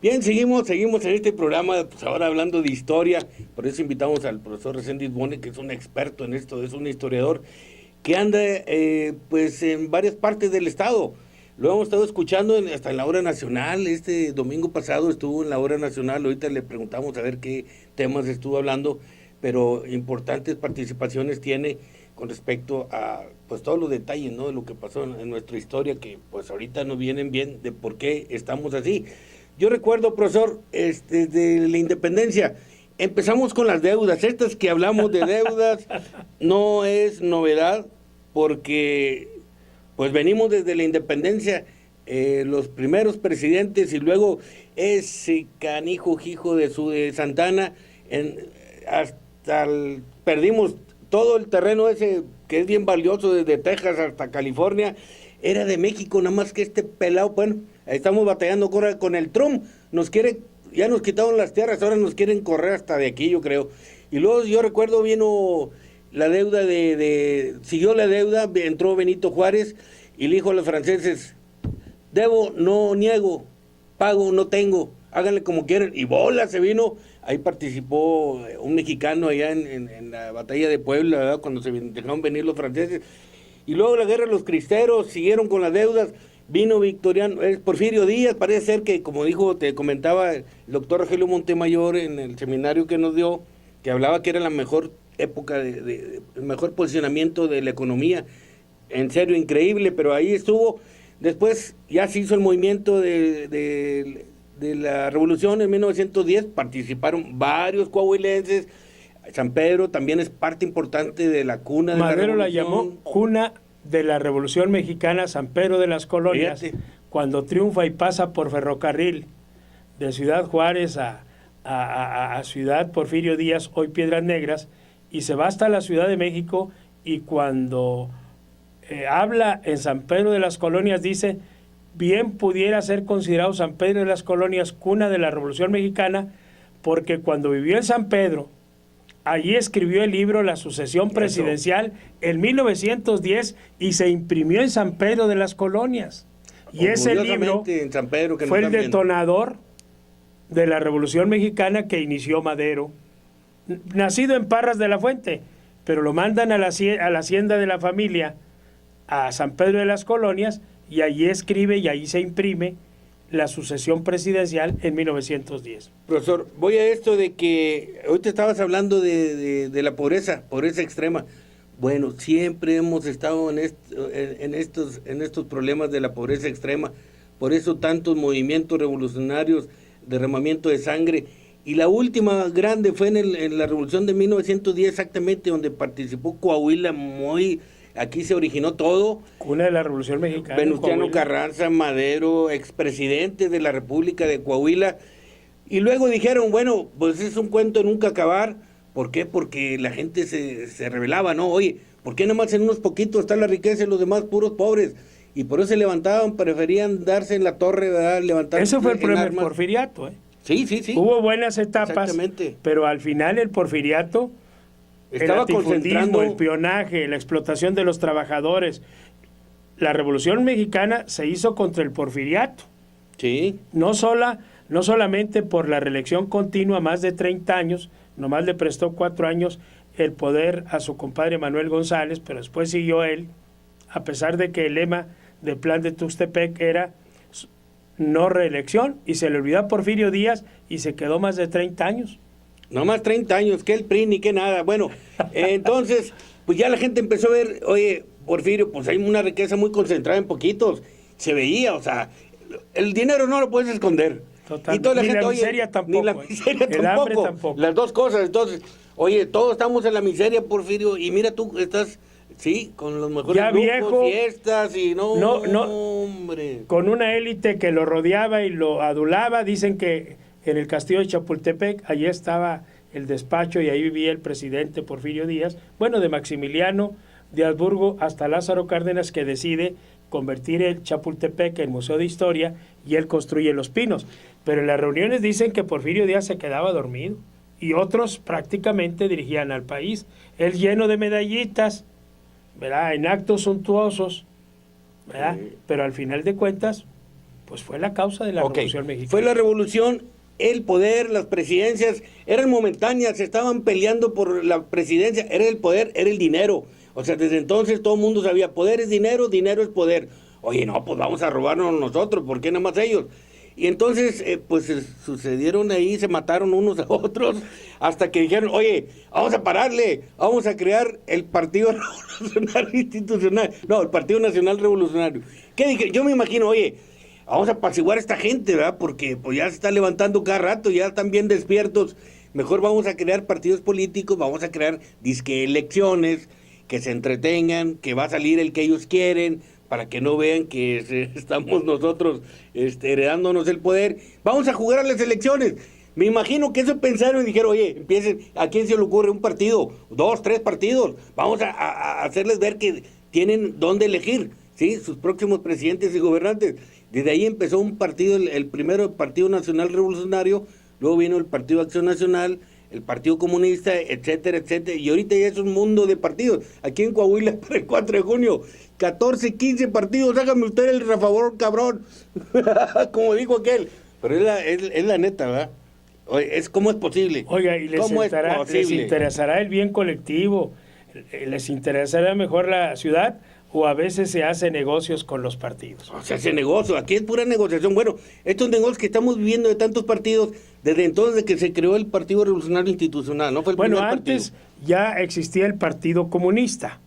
Bien, seguimos en este programa, pues ahora hablando de historia, por eso invitamos al profesor Reséndiz Bone, que es un experto en esto, es un historiador que anda pues en varias partes del estado. Lo hemos estado escuchando hasta en la hora nacional, este domingo pasado estuvo en la hora nacional, ahorita le preguntamos a ver qué temas estuvo hablando, pero importantes participaciones tiene con respecto a pues todos los detalles, ¿no?, de lo que pasó en nuestra historia, que pues ahorita nos vienen bien de por qué estamos así. Yo recuerdo, profesor, de la independencia, empezamos con las deudas. Estas que hablamos de deudas no es novedad, porque pues venimos desde la independencia, los primeros presidentes y luego ese canijo hijo de Santana, perdimos todo el terreno ese que es bien valioso desde Texas hasta California, era de México, nada más que este pelado, bueno, estamos batallando con el Trump, ya nos quitaron las tierras, ahora nos quieren correr hasta de aquí, yo creo. Y luego yo recuerdo vino la deuda siguió la deuda, entró Benito Juárez y le dijo a los franceses, debo, no niego, pago, no tengo, háganle como quieran, y bola, se vino. Ahí participó un mexicano allá en la batalla de Puebla, ¿verdad?, cuando se dejaron venir los franceses. Y luego la guerra de los cristeros, siguieron con las deudas, vino Porfirio Díaz, parece ser que, como te comentaba el doctor Rogelio Montemayor en el seminario que nos dio, que hablaba que era la mejor época, el mejor posicionamiento de la economía, en serio, increíble, pero ahí estuvo. Después ya se hizo el movimiento de la revolución en 1910, participaron varios coahuilenses. San Pedro también es parte importante de la cuna de la revolución. Madero la llamó cuna de la Revolución Mexicana, San Pedro de las Colonias. Fíjate. Cuando triunfa y pasa por ferrocarril de Ciudad Juárez a Ciudad Porfirio Díaz, hoy Piedras Negras, y se va hasta la Ciudad de México, y cuando habla en San Pedro de las Colonias dice, bien pudiera ser considerado San Pedro de las Colonias cuna de la Revolución Mexicana, porque cuando vivió en San Pedro, allí escribió el libro La sucesión presidencial en 1910 y se imprimió en San Pedro de las Colonias. Y ese libro en San Pedro, que fue el detonador de la Revolución Mexicana que inició Madero, nacido en Parras de la Fuente, pero lo mandan a la hacienda de la familia, a San Pedro de las Colonias, y allí escribe y allí se imprime la sucesión presidencial en 1910. Profesor, voy a esto de que ahorita estabas hablando de la pobreza extrema. Bueno, siempre hemos estado en estos problemas de la pobreza extrema, por eso tantos movimientos revolucionarios, derramamiento de sangre, y la última grande fue en la revolución de 1910 exactamente, donde participó Coahuila aquí se originó todo. Cuna de la Revolución Mexicana. Venustiano Carranza, Madero, expresidente de la República de Coahuila. Y luego dijeron, bueno, pues es un cuento de nunca acabar. ¿Por qué? Porque la gente se rebelaba, ¿no? Oye, ¿por qué nomás en unos poquitos está la riqueza y los demás puros pobres? Y por eso se levantaban, preferían darse en la torre, ¿verdad? Levantarse. Ese fue el problema del porfiriato, ¿eh? Sí. Hubo buenas etapas, pero al final el porfiriato estaba concentrando el espionaje, la explotación de los trabajadores. La Revolución Mexicana se hizo contra el porfiriato. Sí. No solamente por la reelección continua, más de 30 años, nomás le prestó 4 años el poder a su compadre Manuel González, pero después siguió él, a pesar de que el lema del plan de Tuxtepec era no reelección, y se le olvidó a Porfirio Díaz y se quedó más de 30 años. No más 30 años, que el PRI ni que nada. Bueno, entonces, pues ya la gente empezó a ver, oye, Porfirio, pues hay una riqueza muy concentrada en poquitos. Se veía, o sea, el dinero no lo puedes esconder. Total. Y toda la ni gente, la miseria tampoco. Ni la miseria el tampoco. hambre tampoco. Las dos cosas. Entonces, oye, todos estamos en la miseria, Porfirio, y mira tú, estás, sí, con los mejores ya grupos, viejo, fiestas, y no, hombre. Con una élite que lo rodeaba y lo adulaba. Dicen que en el castillo de Chapultepec, allí estaba el despacho y ahí vivía el presidente Porfirio Díaz, bueno, de Maximiliano de Habsburgo hasta Lázaro Cárdenas, que decide convertir el Chapultepec en Museo de Historia, y él construye Los Pinos. Pero en las reuniones dicen que Porfirio Díaz se quedaba dormido y otros prácticamente dirigían al país. Él lleno de medallitas, ¿verdad?, en actos suntuosos, ¿verdad? Sí. Pero al final de cuentas, Pues fue la causa de la Revolución Mexicana. Fue la revolución, el poder, las presidencias, eran momentáneas, estaban peleando por la presidencia, era el poder, era el dinero. O sea, desde entonces todo el mundo sabía, poder es dinero, dinero es poder. Oye, no, pues vamos a robarnos nosotros, ¿por qué nada más ellos? Y entonces, pues sucedieron ahí, se mataron unos a otros, hasta que dijeron, oye, vamos a pararle, vamos a crear el Partido Revolucionario Institucional, no, el Partido Nacional Revolucionario. ¿Qué dije? Yo me imagino, oye, vamos a apaciguar a esta gente, ¿verdad? Porque pues ya se está levantando cada rato, ya están bien despiertos. Mejor vamos a crear partidos políticos, vamos a crear disque elecciones, que se entretengan, que va a salir el que ellos quieren, para que no vean que estamos nosotros heredándonos el poder. Vamos a jugar a las elecciones. Me imagino que eso pensaron y dijeron, oye, empiecen, ¿a quién se le ocurre un partido? 2, 3 partidos. Vamos a hacerles ver que tienen dónde elegir, ¿sí? Sus próximos presidentes y gobernantes. Desde ahí empezó un partido, el primero, el Partido Nacional Revolucionario, luego vino el Partido Acción Nacional, el Partido Comunista, etcétera, etcétera, y ahorita ya es un mundo de partidos. Aquí en Coahuila, para el 4 de junio, 14, 15 partidos, hágame usted el favor, cabrón, como dijo aquel. Pero es la neta, ¿verdad? ¿Cómo es posible? Oiga, y les interesará el bien colectivo, les interesará mejor la ciudad, o a veces se hace negocios con los partidos. Se hace negocio, aquí es pura negociación. Bueno, estos negocios que estamos viviendo de tantos partidos, desde entonces de que se creó el Partido Revolucionario Institucional, ¿no? Fue el primer antes partido. Ya existía el Partido Comunista.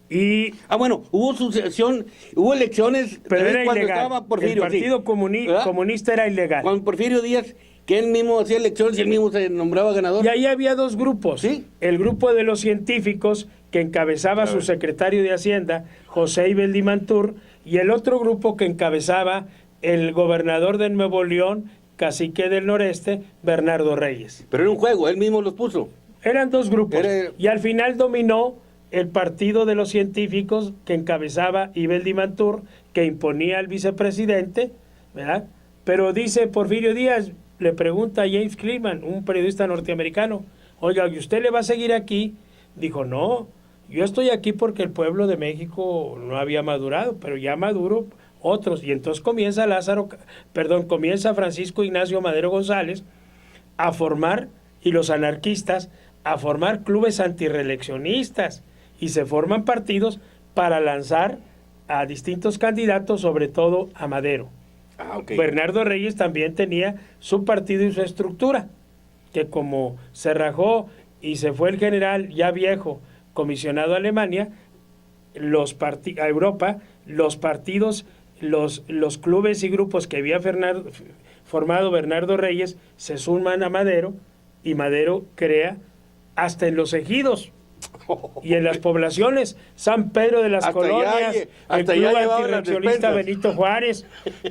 Y bueno, hubo sucesión, hubo elecciones, pero era cuando ilegal. Estaba Porfirio, el Partido Comunista era ilegal. Cuando Porfirio Díaz, que él mismo hacía elecciones y él mismo se nombraba ganador. Y ahí había dos grupos. ¿Sí? El grupo de los científicos, que encabezaba su secretario de Hacienda, José Ibeldi Mantur, y el otro grupo que encabezaba el gobernador de Nuevo León, cacique del noreste, Bernardo Reyes. Pero era un juego, él mismo los puso. Eran dos grupos. Y al final dominó el partido de los científicos que encabezaba Ibeldi Mantur, que imponía al vicepresidente, ¿verdad? Pero dice Porfirio Díaz, le pregunta a James Cleveland, un periodista norteamericano, oiga, ¿y usted le va a seguir aquí? Dijo, no, yo estoy aquí porque el pueblo de México no había madurado, pero ya maduro otros. Y entonces comienza Francisco Ignacio Madero González a formar, y los anarquistas, a formar clubes antirreeleccionistas, y se forman partidos para lanzar a distintos candidatos, sobre todo a Madero. Bernardo Reyes también tenía su partido y su estructura, que como se rajó y se fue el general ya viejo, comisionado a Alemania, a Europa, los partidos, los clubes y grupos que había formado Bernardo Reyes se suman a Madero, y Madero crea hasta en los ejidos y en las poblaciones, San Pedro de las Colonias, el Club Antirreeleccionista Benito Juárez,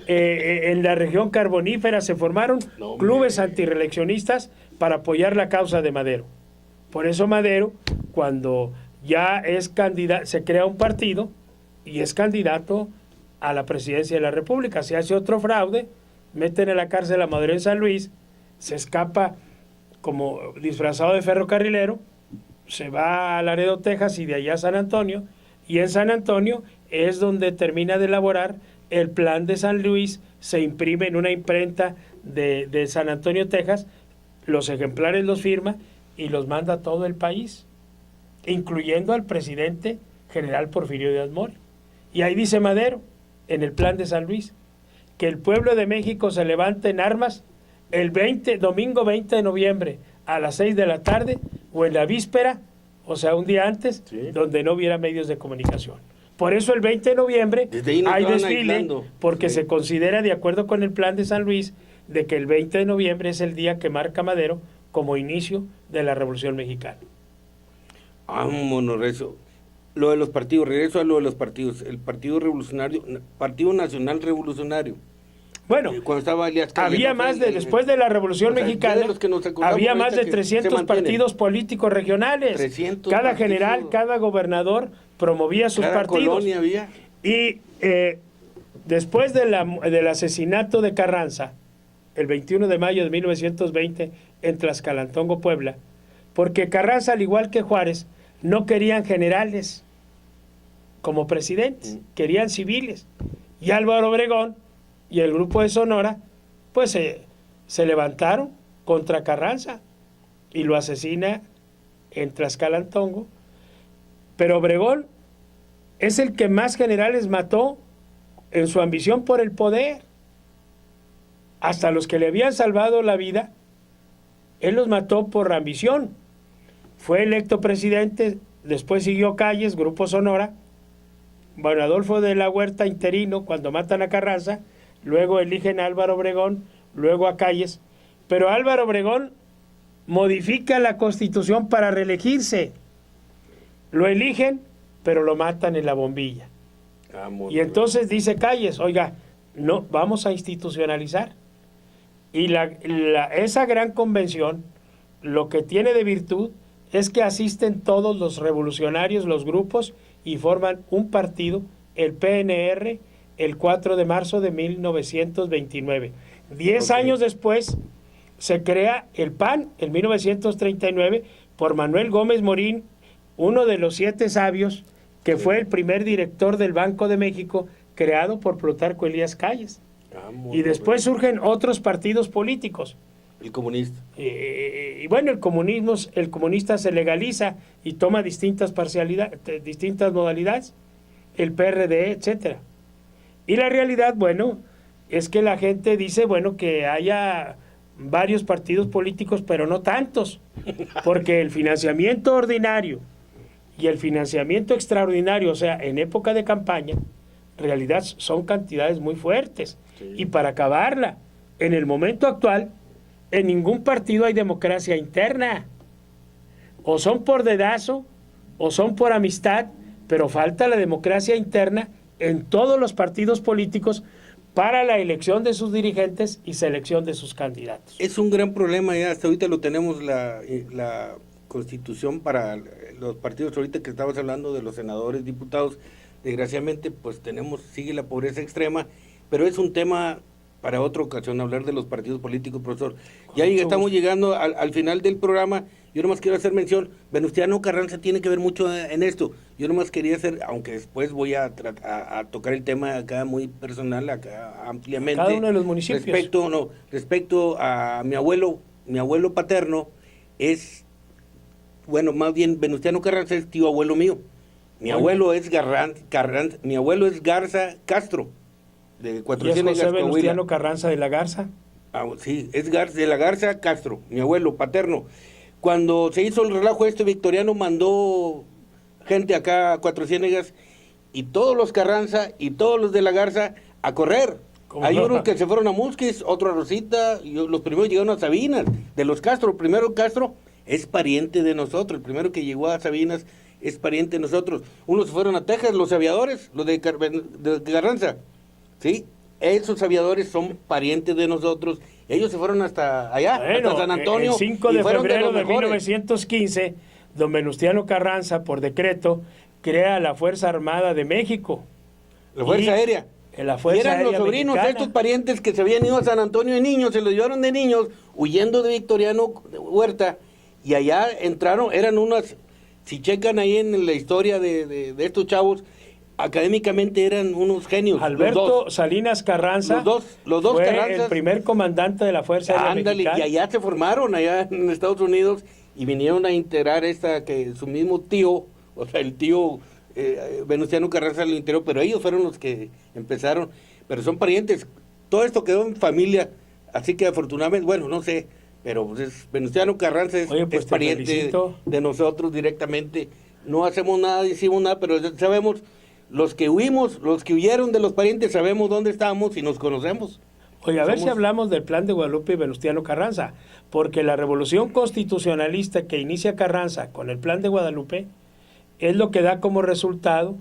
en la región carbonífera se formaron clubes antirreeleccionistas para apoyar la causa de Madero. Por eso Madero, cuando ya es candidato, se crea un partido y es candidato a la presidencia de la República. Se hace otro fraude, meten a la cárcel a Madero en San Luis, se escapa como disfrazado de ferrocarrilero, se va a Laredo, Texas, y de allá a San Antonio, y en San Antonio es donde termina de elaborar el plan de San Luis, se imprime en una imprenta de San Antonio, Texas, los ejemplares los firma y los manda a todo el país, incluyendo al presidente general Porfirio Díaz Mori. Y ahí dice Madero, en el plan de San Luis, que el pueblo de México se levanta en armas el domingo 20 de noviembre a las 6 de la tarde o en la víspera, o sea, un día antes, donde no hubiera medios de comunicación. Por eso el 20 de noviembre hay desfile, porque se considera, de acuerdo con el plan de San Luis, de que el 20 de noviembre es el día que marca Madero como inicio de la Revolución Mexicana. Vámonos, Rezo. Lo de los partidos, regreso a lo de los partidos. El Partido Revolucionario, Partido Nacional Revolucionario. Bueno, cuando estaba había más después de la Revolución Mexicana, había más de 300 partidos políticos regionales. 300 cada partidos. General, cada gobernador promovía sus cada partidos. Colonia había. Y después del asesinato de Carranza, el 21 de mayo de 1920, en Tlaxcalantongo, Puebla, porque Carranza, al igual que Juárez, no querían generales como presidentes, querían civiles. Y Álvaro Obregón y el grupo de Sonora, pues se levantaron contra Carranza y lo asesina en Tlaxcalantongo. Pero Obregón es el que más generales mató en su ambición por el poder. Hasta los que le habían salvado la vida, él los mató por ambición. Fue electo presidente, después siguió Calles, Grupo Sonora, bueno, Adolfo de la Huerta interino cuando matan a Carranza, luego eligen a Álvaro Obregón, luego a Calles, pero Álvaro Obregón modifica la Constitución para reelegirse. Lo eligen, pero lo matan en la bombilla. Y entonces dice Calles, oiga, no, vamos a institucionalizar. Y esa gran convención, lo que tiene de virtud es que asisten todos los revolucionarios, los grupos, y forman un partido, el PNR, el 4 de marzo de 1929. 10 años después se crea el PAN, en 1939, por Manuel Gómez Morín, uno de los 7 sabios, que fue el primer director del Banco de México, creado por Plutarco Elías Calles. Y después surgen otros partidos políticos. El comunista. Y bueno, el comunista se legaliza y toma distintas modalidades, el PRD, etcétera. Y la realidad, bueno, es que la gente dice, bueno, que haya varios partidos políticos, pero no tantos, porque el financiamiento ordinario y el financiamiento extraordinario, o sea, en época de campaña, en realidad son cantidades muy fuertes. Sí. Y para acabarla, en el momento actual, en ningún partido hay democracia interna. O son por dedazo, o son por amistad, pero falta la democracia interna en todos los partidos políticos para la elección de sus dirigentes y selección de sus candidatos. Es un gran problema, ya hasta ahorita lo tenemos la Constitución para los partidos, ahorita que estabas hablando de los senadores, diputados, desgraciadamente pues sigue la pobreza extrema, pero es un tema para otra ocasión, hablar de los partidos políticos, profesor. Ya estamos llegando al final del programa. Yo nomás quiero hacer mención, Venustiano Carranza tiene que ver mucho en esto. Yo nomás quería hacer, aunque después voy a tocar el tema acá muy personal, acá ampliamente. Cada uno de los municipios. Respecto a mi abuelo paterno, más bien Venustiano Carranza es tío abuelo mío. Mi abuelo es mi abuelo es Garza Castro, de Cuatro Ciénegas, José Venustiano Carranza de la Garza. Sí, es de la Garza Castro, mi abuelo paterno. Cuando se hizo el relajo Victoriano mandó gente acá a Cuatro Ciénegas y todos los Carranza y todos los de la Garza a correr. Hay unos que se fueron a Musquis, otro a Rosita, y los primeros llegaron a Sabinas. De los Castro, el primero Castro es pariente de nosotros, el primero que llegó a Sabinas es pariente de nosotros. Unos se fueron a Texas, los aviadores, los de Carranza, ¿sí? Esos aviadores son parientes de nosotros. Ellos se fueron hasta allá, hasta San Antonio. El 5 de febrero de 1915, don Venustiano Carranza, por decreto, crea la Fuerza Armada de México. La Fuerza Aérea. La Fuerza y eran Aérea los sobrinos, mexicana. Estos parientes que se habían ido a San Antonio de niños, se los llevaron de niños, huyendo de Victoriano Huerta, y allá entraron, eran unas, si checan ahí en la historia de estos chavos, académicamente eran unos genios. Alberto Salinas Carranza, los dos fue Carranzas, el primer comandante de la Fuerza Aérea Mexicana. Y allá se formaron, allá en Estados Unidos, y vinieron a integrar que su mismo tío, o sea, el tío Venustiano Carranza lo integró, pero ellos fueron los que empezaron, pero son parientes. Todo esto quedó en familia, así que afortunadamente, bueno, no sé, pero pues Venustiano Carranza es pariente de nosotros directamente. No hacemos nada, hicimos nada, pero sabemos, los que huyeron de los parientes, sabemos dónde estamos y nos conocemos. Oye, a ver si hablamos del Plan de Guadalupe y Venustiano Carranza, porque la revolución constitucionalista que inicia Carranza con el Plan de Guadalupe es lo que da como resultado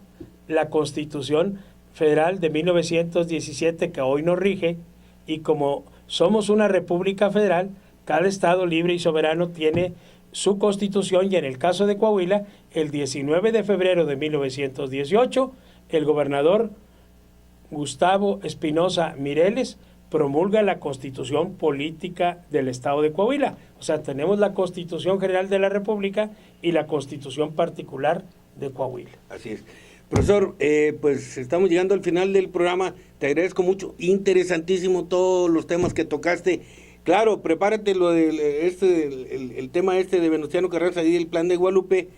la Constitución Federal de 1917 que hoy nos rige, y como somos una república federal, cada estado libre y soberano tiene su constitución, y en el caso de Coahuila, el 19 de febrero de 1918, el gobernador Gustavo Espinosa Mireles promulga la Constitución Política del Estado de Coahuila. O sea, tenemos la Constitución General de la República y la Constitución Particular de Coahuila. Así es. Profesor, pues estamos llegando al final del programa. Te agradezco mucho. Interesantísimo todos los temas que tocaste. Claro, prepárate lo del el tema de Venustiano Carranza y el Plan de Guadalupe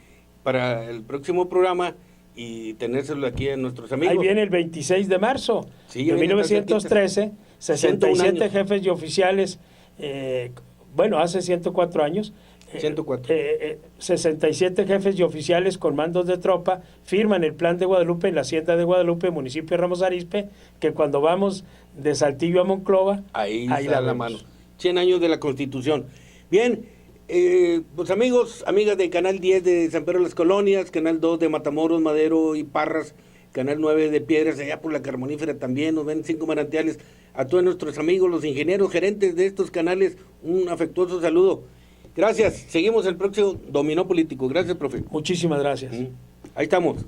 para el próximo programa y tenérselo aquí a nuestros amigos. Ahí viene el 26 de marzo de 1913, 67 jefes y oficiales, hace 104 años, 67 jefes y oficiales con mandos de tropa firman el Plan de Guadalupe en la Hacienda de Guadalupe, municipio de Ramos Arizpe, que cuando vamos de Saltillo a Monclova, ahí da la mano. 100 años de la Constitución. Bien, pues amigos, amigas de Canal 10 de San Pedro de las Colonias, Canal 2 de Matamoros, Madero y Parras, Canal 9 de Piedras, allá por la Carbonífera también, nos ven 5 manantiales. A todos nuestros amigos, los ingenieros, gerentes de estos canales, un afectuoso saludo. Gracias, seguimos el próximo Dominó Político. Gracias, profe. Muchísimas gracias. Ahí estamos.